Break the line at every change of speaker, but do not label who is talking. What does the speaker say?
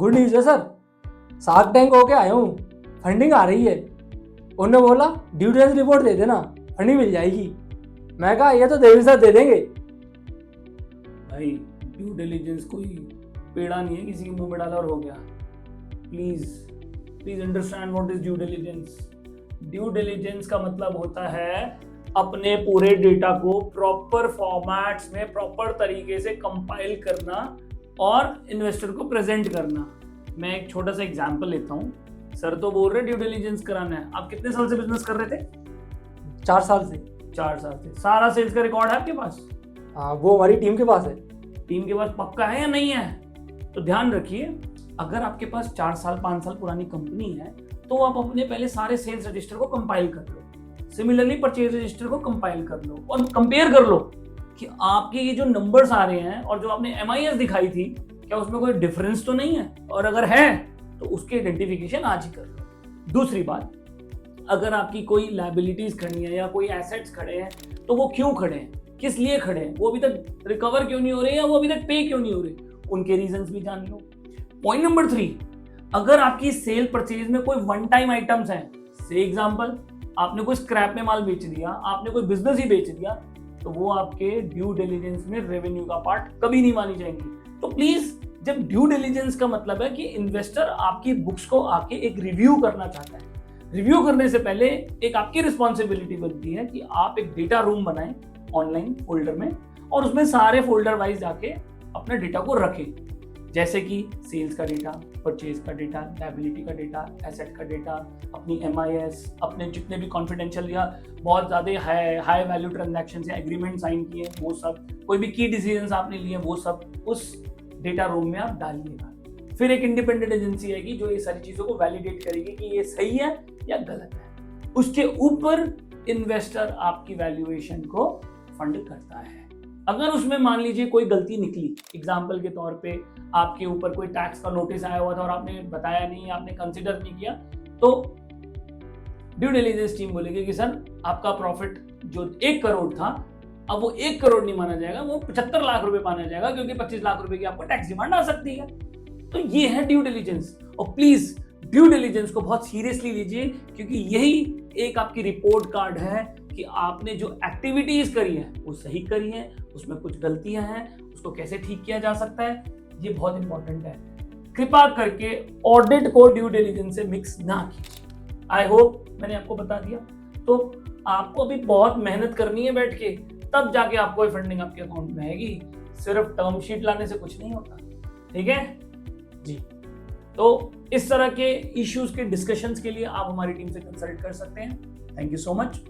Good news है sir, shark tank होके आया हूँ, फंडिंग आ रही है। उन्होंने बोला ड्यू डिलिजेंस रिपोर्ट दे देना, फंडिंग मिल जाएगी। मैं कहा ये तो देवी सर दे देंगे।
भाई ड्यू डिलिजेंस कोई पेड़ा नहीं है किसी के मुंह में डाला और हो गया। Please please understand what is due diligence. Due diligence का मतलब होता है अपने पूरे डेटा को प्रॉपर फॉर्मेट्स में प्रॉपर तरीके से कंपाइल करना और इन्वेस्टर को प्रेजेंट करना। मैं एक छोटा सा एग्जांपल लेता हूँ। सर तो बोल रहे ड्यू डिलिजेंस कराना है। आप कितने साल से बिजनेस कर रहे थे?
4 साल से।
4 साल से। सारा सेल्स का रिकॉर्ड है आपके पास?
हाँ, वो हमारी टीम के पास है।
टीम के पास पक्का है या नहीं है? तो ध्यान रखिए, अगर आपके पास 4 साल 5 साल पुरानी कंपनी है तो आप अपने पहले सारे सेल्स रजिस्टर को कंपाइल कर लो। सिमिलरली परचेज रजिस्टर को कंपाइल कर लो और कंपेयर कर लो कि आपके ये जो नंबर्स आ रहे हैं और जो आपने MIS दिखाई थी, क्या उसमें कोई डिफरेंस तो नहीं है? और अगर है तो उसके आइडेंटिफिकेशन आज ही कर लो। दूसरी बात, अगर आपकी कोई लायबिलिटीज खड़ी है या कोई एसेट्स खड़े हैं तो वो क्यों खड़े हैं, किस लिए खड़े हैं, वो अभी तक रिकवर क्यों नहीं हो रहे या वो अभी तक पे क्यों नहीं हो रहे, उनके रीजंस भी जान लो। पॉइंट नंबर 3, अगर आपकी सेल परचेज में कोई वन टाइम आइटम्स हैं, से एग्जांपल आपने कोई स्क्रैप में माल बेच दिया, आपने कोई बिजनेस ही बेच दिया, तो वो आपके ड्यू डिलिजेंस में रेवेन्यू का पार्ट कभी नहीं मानी जाएंगी। तो प्लीज, जब ड्यू डिलिजेंस का मतलब है कि इन्वेस्टर आपकी बुक्स को आके एक रिव्यू करना चाहता है, रिव्यू करने से पहले एक आपकी रिस्पॉन्सिबिलिटी बनती है कि आप एक डेटा रूम बनाएं ऑनलाइन फोल्डर में और उसमें सारे फोल्डर वाइज जाके अपने डेटा को रखें, जैसे कि सेल्स का डेटा, परचेज का डेटा, लायबिलिटी का डेटा, एसेट का डेटा, अपनी MIS, अपने जितने भी कॉन्फिडेंशियल या बहुत ज़्यादा हाई वैल्यू ट्रांजैक्शन या एग्रीमेंट साइन किए वो सब, कोई भी की डिसीजंस आपने लिए वो सब उस डेटा रूम में आप डालिएगा। फिर एक इंडिपेंडेंट एजेंसी आएगी जो ये सारी चीज़ों को वैलिडेट करेगी कि ये सही है या गलत है। उसके ऊपर इन्वेस्टर आपकी वैल्यूएशन को फंड करता है। अगर उसमें मान लीजिए कोई गलती निकली, एग्जाम्पल के तौर पे आपके ऊपर कोई टैक्स का नोटिस आया हुआ था और आपने बताया नहीं, आपने कंसिडर नहीं किया, तो ड्यू डिलिजेंस टीम बोलेगी कि सर आपका प्रॉफिट जो 1 करोड़ था, अब वो 1 करोड़ नहीं माना जाएगा, वो 75 लाख रुपए माना जाएगा क्योंकि 25 लाख रुपए की आपको टैक्स डिमांड आ सकती है। तो ये है ड्यू डिलिजेंस। और प्लीज ड्यू डिलिजेंस को बहुत सीरियसली लीजिए, क्योंकि यही एक आपकी रिपोर्ट कार्ड है कि आपने जो एक्टिविटीज करी है वो सही करी है, उसमें कुछ गलतियां हैं, उसको कैसे ठीक किया जा सकता है, ये बहुत इंपॉर्टेंट है। कृपया करके ऑडिट को ड्यू डिलिजेंस से मिक्स ना कीजिए। आई होप मैंने आपको बता दिया। तो आपको अभी बहुत मेहनत करनी है बैठ के, तब जाके आपको फंडिंग आपके अकाउंट में आएगी। सिर्फ टर्म शीट लाने से कुछ नहीं होता, ठीक है जी। तो इस तरह के इश्यूज के डिस्कशंस के लिए आप हमारी टीम से कंसल्ट कर सकते हैं। Thank you so much.